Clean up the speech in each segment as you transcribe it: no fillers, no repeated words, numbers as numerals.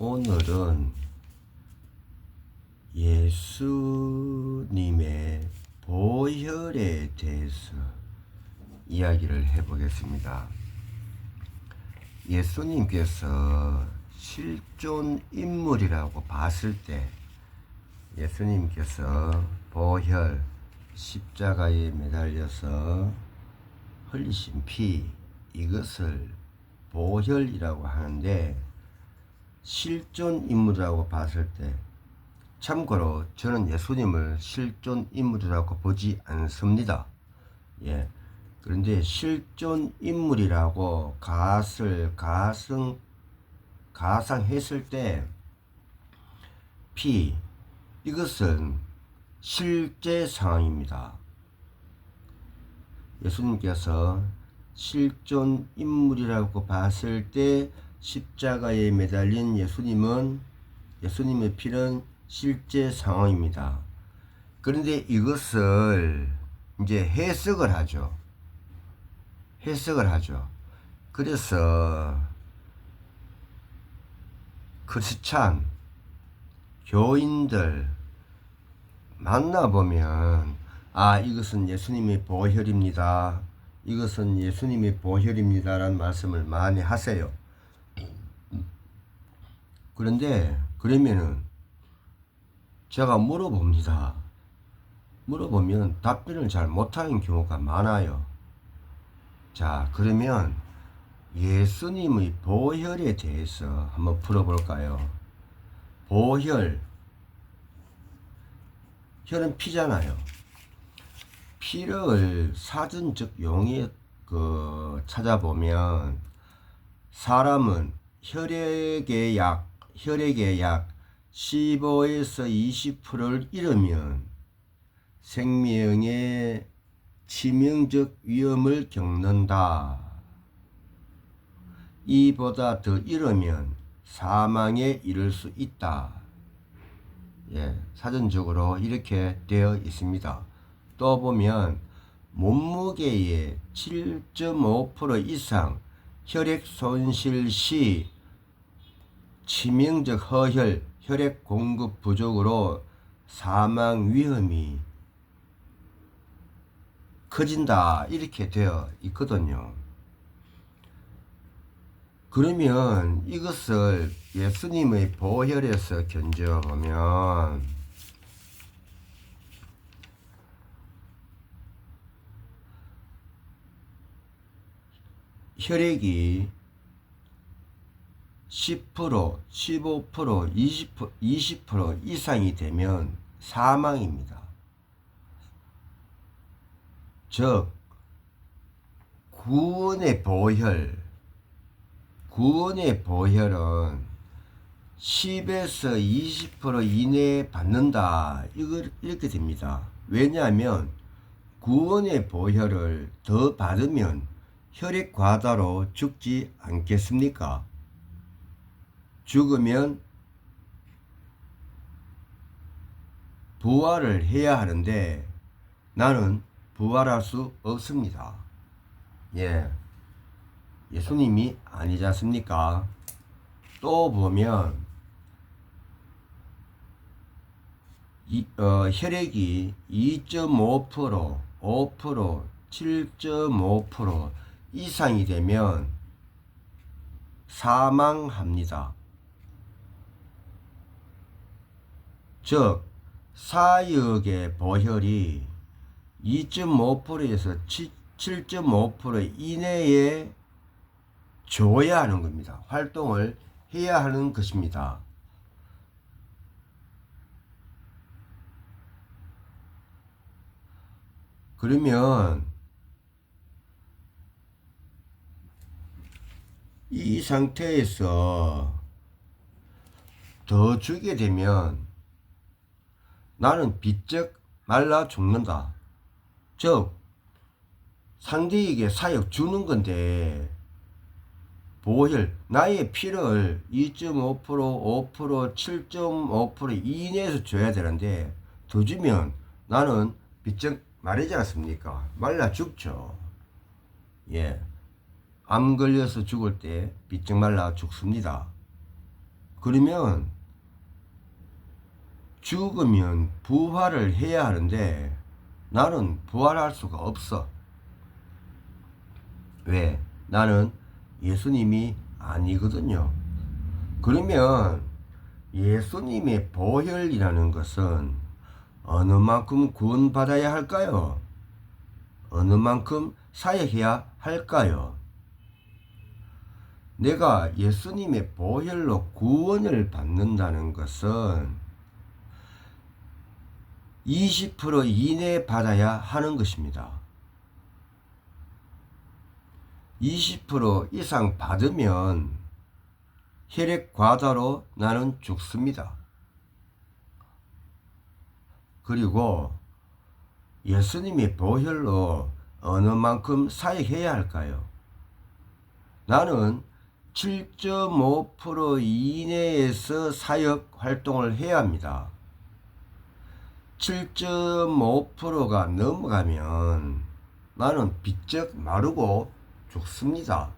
오늘은 예수님의 보혈에 대해서 이야기를 해보겠습니다. 예수님께서 실존 인물이라고 봤을 때 예수님께서 보혈, 십자가에 매달려서 흘리신 피, 이것을 보혈이라고 하는데, 실존 인물이라고 봤을 때, 참고로 저는 예수님을 실존 인물이라고 보지 않습니다. 그런데 실존 인물이라고 가상했을 때, 피, 이것은 실제 상황입니다. 예수님께서 실존 인물이라고 봤을 때 십자가에 매달린 예수님의 피는 실제 상황입니다. 그런데 이것을 이제 해석을 하죠. 그래서 크리스찬 교인들 만나보면, 이것은 예수님의 보혈입니다, 이것은 예수님의 보혈입니다 라는 말씀을 많이 하세요. 그런데 그러면은 제가 물어보면 답변을 잘 못하는 경우가 많아요. 자, 그러면 예수님의 보혈에 대해서 한번 풀어볼까요? 보혈, 혈은 피잖아요. 피를 사전적 용어에 찾아보면, 사람은 혈액의 약 15에서 20%를 잃으면 생명의 치명적 위험을 겪는다. 이보다 더 잃으면 사망에 이를 수 있다. 사전적으로 이렇게 되어 있습니다. 또 보면 몸무게의 7.5% 이상 혈액 손실 시 치명적 허혈, 혈액 공급 부족으로 사망 위험이 커진다, 이렇게 되어 있거든요. 그러면 이것을 예수님의 보혈에서 견져보면, 혈액이 10%, 15%, 20% 이상이 되면 사망입니다. 즉, 구원의 보혈은 10에서 20% 이내에 받는다, 이렇게 됩니다. 왜냐하면 구원의 보혈을 더 받으면 혈액 과다로 죽지 않겠습니까? 죽으면 부활을 해야 하는데 나는 부활할 수 없습니다. 예수님이 아니지 않습니까? 또 보면 혈액이 2.5%, 5%, 7.5% 이상이 되면 사망합니다. 즉, 사역의 보혈이 2.5%에서 7.5% 이내에 줘야 하는 겁니다. 활동을 해야 하는 것입니다. 그러면 이 상태에서 더 주게 되면 나는 비쩍 말라 죽는다. 즉, 상대에게 사역 주는 건데, 보혈, 나의 피를 2.5%, 5%, 7.5% 이내에서 줘야 되는데 더 주면 나는 비쩍 마르지 않습니까? 말라 죽죠. 암 걸려서 죽을 때 비쩍 말라 죽습니다. 그러면 죽으면 부활을 해야 하는데 나는 부활할 수가 없어. 왜? 나는 예수님이 아니거든요. 그러면 예수님의 보혈이라는 것은 어느 만큼 구원받아야 할까요? 어느 만큼 사역해야 할까요? 내가 예수님의 보혈로 구원을 받는다는 것은 20% 이내 받아야 하는 것입니다. 20% 이상 받으면 혈액 과다로 나는 죽습니다. 그리고 예수님의 보혈로 어느 만큼 사역해야 할까요? 나는 7.5% 이내에서 사역 활동을 해야 합니다. 7.5%가 넘어가면 나는 비쩍 마르고 죽습니다.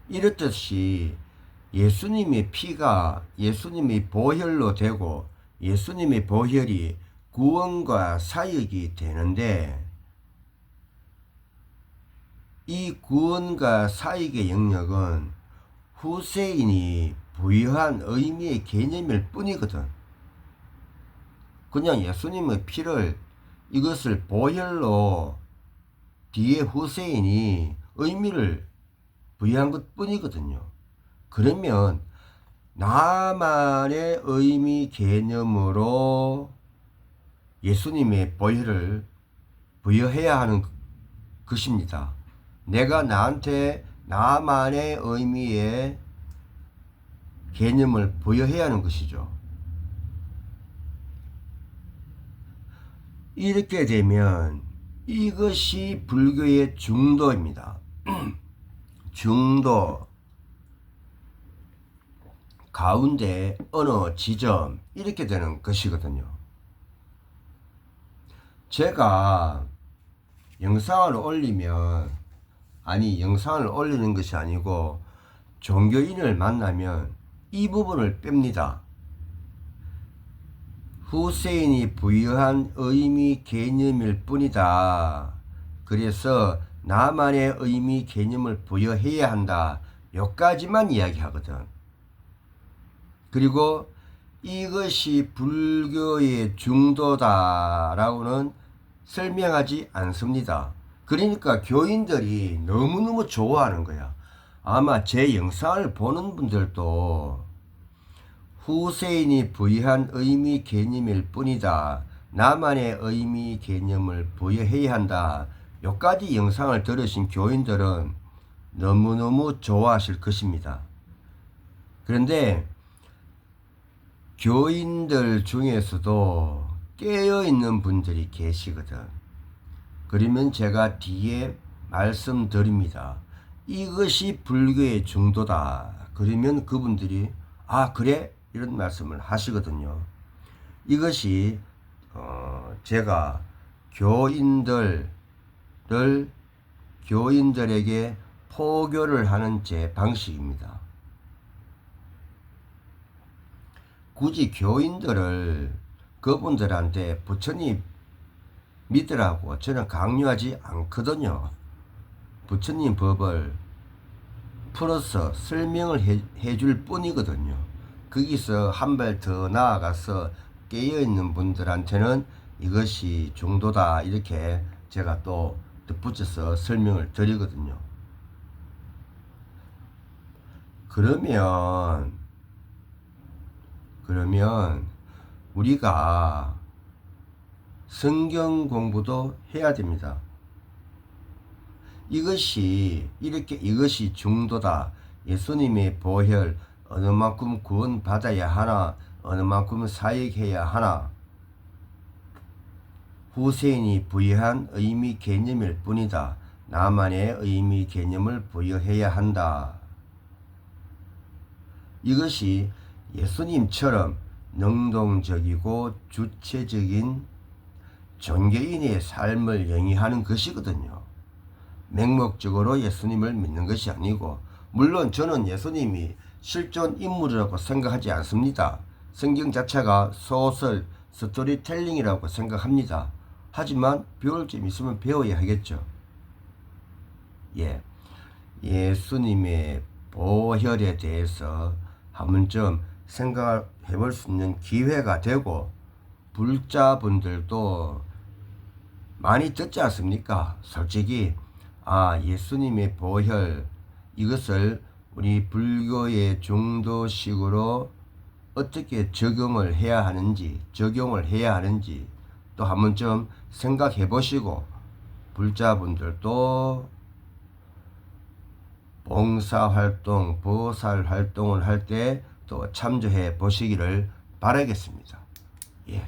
이렇듯이 예수님의 피가 예수님의 보혈로 되고 예수님의 보혈이 구원과 사역이 되는데 이 구원과 사역의 영역은 후세인이 부여한 의미의 개념일 뿐이거든. 그냥 예수님의 피를 이것을 보혈로 뒤에 후세인이 의미를 부여한 것 뿐이거든요. 그러면 나만의 의미 개념으로 예수님의 보혈을 부여해야 하는 것입니다. 내가 나한테 나만의 의미의 개념을 부여해야 하는 것이죠. 이렇게 되면 이것이 불교의 중도입니다. 중도 가운데 어느 지점 이렇게 되는 것이거든요. 제가 영상을 올리면 영상을 올리는 것이 아니고 종교인을 만나면 이 부분을 뺍니다. 후세인이 부여한 의미 개념일 뿐이다. 그래서 나만의 의미 개념을 부여해야 한다. 여기까지만 이야기하거든. 그리고 이것이 불교의 중도다라고는 설명하지 않습니다. 그러니까 교인들이 너무너무 좋아하는 거야. 아마 제 영상을 보는 분들도 후세인이 부여한 의미 개념일 뿐이다. 나만의 의미 개념을 부여해야 한다. 여기까지 영상을 들으신 교인들은 너무너무 좋아하실 것입니다. 그런데 교인들 중에서도 깨어있는 분들이 계시거든. 그러면 제가 뒤에 말씀드립니다. 이것이 불교의 중도다. 그러면 그분들이 아 그래? 이런 말씀을 하시거든요. 이것이 제가 교인들에게 포교를 하는 제 방식입니다. 굳이 교인들을 그분들한테 부처님 믿으라고 저는 강요하지 않거든요. 부처님 법을 풀어서 설명을 해줄 뿐이거든요. 거기서 한 발 더 나아가서 깨어있는 분들한테는 이것이 중도다 이렇게 제가 또 덧붙여서 설명을 드리거든요. 그러면 우리가 성경 공부도 해야 됩니다. 이것이 중도다. 예수님의 보혈 어느 만큼 구원 받아야 하나, 어느 만큼 사역해야 하나. 후세인이 부여한 의미 개념일 뿐이다. 나만의 의미 개념을 부여해야 한다. 이것이 예수님처럼 능동적이고 주체적인 종교인의 삶을 영위하는 것이거든요. 맹목적으로 예수님을 믿는 것이 아니고 물론 저는 예수님이 실존 인물이라고 생각하지 않습니다. 성경 자체가 소설, 스토리텔링이라고 생각합니다. 하지만 배울 점 있으면 배워야 하겠죠. 예, 예수님의 보혈에 대해서 한 번쯤 생각해 볼 수 있는 기회가 되고, 불자분들도 많이 듣지 않습니까? 솔직히 예수님의 보혈, 이것을 우리 불교의 중도식으로 어떻게 적용을 해야 하는지 또 한 번쯤 생각해 보시고, 불자분들도 봉사활동, 보살활동을 할 때 또 참조해 보시기를 바라겠습니다. 예.